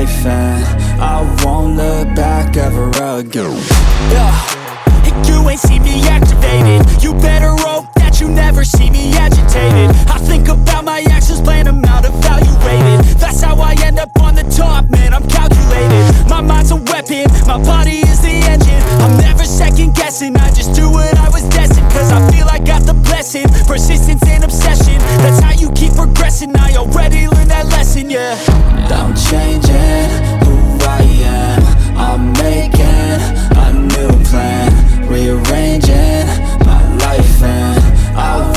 life, and I won't look back ever again. You ain't see me activated. You better hope that you never see me agitated. I think about my actions, plan them out, evaluated. That's how I end up on the top, man, I'm calculated. My mind's a weapon, my body is the engine. I'm never second guessing, I just do what I was destined. Cause I feel I got the blessing, persistence and obsession. That's how you keep progressing, I already learned that lesson, yeah. I'm changing who I am, I'm making a new plan, rearranging my life, and I